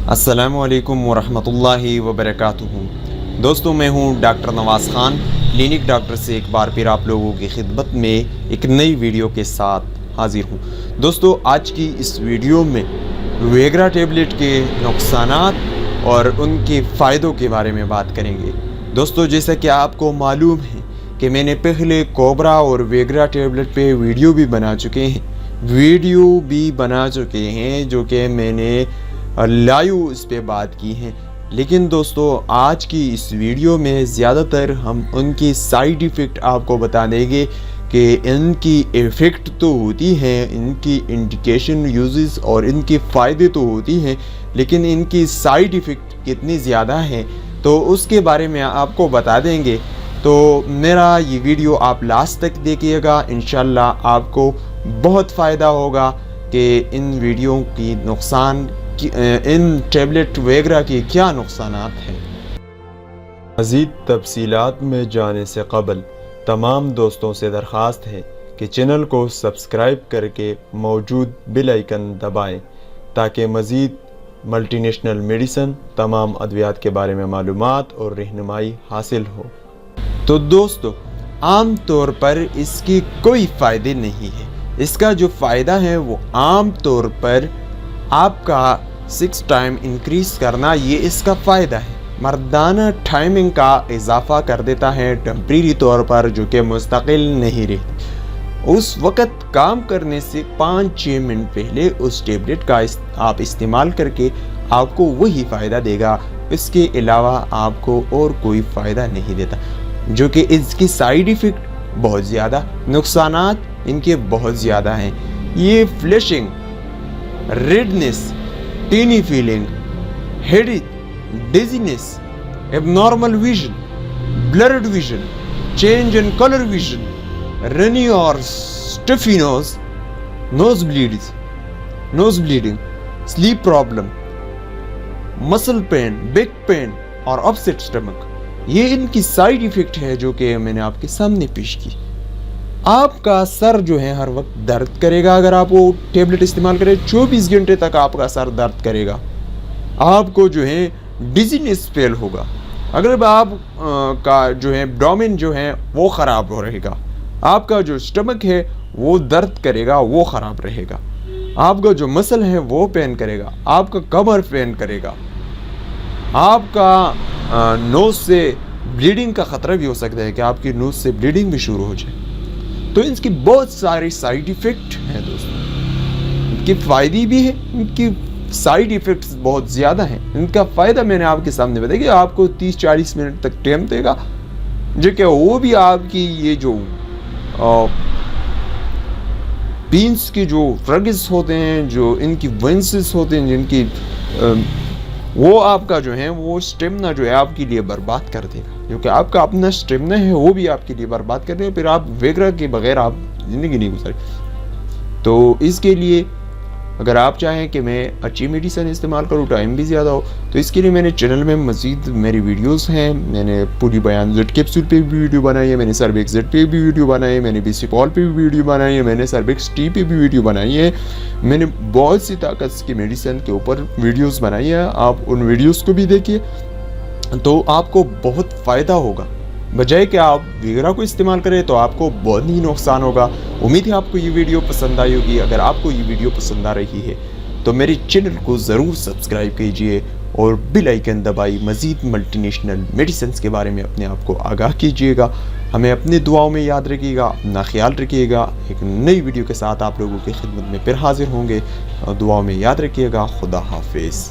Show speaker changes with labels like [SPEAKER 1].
[SPEAKER 1] अस्सलामु अलैकुम वरहमतुल्लाहि वबरकातुहू। दोस्तों, मैं हूं डॉक्टर नवाज़ ख़ान, क्लिनिक डॉक्टर से एक बार फिर आप लोगों की खिदमत में एक नई वीडियो के साथ हाजिर हूं। दोस्तों, आज की इस वीडियो में वेग्रा टेबलेट के नुकसानात और उनके फ़ायदों के बारे में बात करेंगे। दोस्तों, जैसा कि आपको मालूम है कि मैंने पहले कोबरा और वेग्रा टेबलेट पे वीडियो भी बना चुके हैं जो कि मैंने लाइव इस पे बात की है। लेकिन दोस्तों, आज की इस वीडियो में ज़्यादातर हम उनकी साइड इफ़ेक्ट आपको बता देंगे कि इनकी इफ़ेक्ट तो होती हैं, इनकी इंडिकेशन यूजेस और इनके फ़ायदे तो होती हैं, लेकिन इनकी साइड इफ़ेक्ट कितनी ज़्यादा है तो उसके बारे में आपको बता देंगे। तो मेरा ये वीडियो आप लास्ट तक देखिएगा, इंशाल्लाह आपको बहुत फ़ायदा होगा कि इन वीडियो की इन टैबलेट वेग्रा के क्या नुकसानात हैं। मज़ीद तफसीलात में जाने से क़बल तमाम दोस्तों से दरख्वास्त है कि चैनल को सब्सक्राइब करके मौजूद बेल आइकन दबाएं ताकि मज़ीद मल्टीनेशनल मेडिसिन तमाम अद्वियात के बारे में मालूमात और रहनुमाई हासिल हो। तो दोस्तों, आम तौर पर इसके कोई फ़ायदे नहीं है। इसका जो फ़ायदा है वो आम तौर पर आपका 6 टाइम इंक्रीज करना, ये इसका फ़ायदा है। मर्दाना टाइमिंग का इजाफा कर देता है टेम्परेरी तौर पर, जो कि मुस्तकिल नहीं रहती। उस वक़्त काम करने से 5-6 मिनट पहले उस टेबलेट का आप इस्तेमाल करके आपको वही फ़ायदा देगा। इसके अलावा आपको और कोई फ़ायदा नहीं देता, जो कि इसकी साइड इफ़ेक्ट बहुत ज़्यादा, नुकसानात इनके बहुत ज़्यादा हैं। ये flashing, redness, teeny feeling, headache, dizziness, abnormal vision, blurred vision, change in colour vision, runny और stuffy nose bleeding, sleep problem, muscle pain, back pain और अपसेट स्टमक, ये इनकी साइड इफेक्ट है जो कि मैंने आपके सामने पेश की। आपका सर जो है हर वक्त दर्द करेगा अगर आप वो टेबलेट इस्तेमाल करें। 24 घंटे तक आपका सर दर्द करेगा। आपको जो है डिजीनेस फील होगा। अगर आप का जो है एब्डोमेन जो है वो ख़राब हो रहेगा। आपका जो स्टमक है वो दर्द करेगा, वो ख़राब रहेगा। आपका जो मसल है वो पेन करेगा। आपका कमर पेन करेगा। आपका नोज से ब्लीडिंग का ख़तरा भी हो सकता है कि आपकी नोज से ब्लीडिंग भी शुरू हो जाए। तो इनकी बहुत सारी साइड इफ़ेक्ट हैं दोस्तों। इनके फ़ायदे भी हैं, इनकी साइड इफ़ेक्ट्स बहुत ज़्यादा हैं। इनका फ़ायदा मैंने आपके सामने बताया कि आपको 30-40 मिनट तक टाइम देगा, जो कि वो भी आपकी ये जो बीन्स के जो फ्रगस होते हैं, जो इनकी वेंसेस होते हैं, जिनकी वो आपका जो है वो स्टेमिना जो है आपके लिए बर्बाद कर देगा, क्योंकि आपका अपना स्टेमिना है वो भी आपके लिए बर्बाद कर देगा। फिर आप वेग्रा के बगैर आप ज़िंदगी नहीं गुजारे। तो इसके लिए अगर आप चाहें कि मैं अच्छी मेडिसिन इस्तेमाल करूँ, टाइम भी ज़्यादा हो, तो इसके लिए मेरे चैनल में मज़ीद मेरी वीडियोस हैं। मैंने पूरी बयान जेड कैप्सूल पे भी वीडियो बनाई है, मैंने सर्विक्स जेड पे भी वीडियो बनाई है, मैंने बीसीपॉल पे भी वीडियो बनाई है, मैंने सर्विक्स टी पे भी वीडियो बनाई है। मैंने बहुत सी ताकत की मेडिसिन के ऊपर वीडियोज़ बनाई है। आप उन वीडियोज़ को भी देखिए तो आपको बहुत फ़ायदा होगा। बजाय कि आप वेग्रा को इस्तेमाल करें तो आपको बहुत ही नुकसान होगा। उम्मीद है आपको ये वीडियो पसंद आई होगी। अगर आपको ये वीडियो पसंद आ रही है तो मेरे चैनल को ज़रूर सब्सक्राइब कीजिए और बेल आइकन दबाई मज़ीद मल्टीनेशनल मेडिसिन के बारे में अपने आप को आगाह कीजिएगा। हमें अपनी दुआओं में याद रखिएगा, अपना ख्याल रखिएगा। एक नई वीडियो के साथ आप लोगों की खिदमत में फिर हाजिर होंगे। दुआओं में याद रखिएगा। खुदा हाफिज़।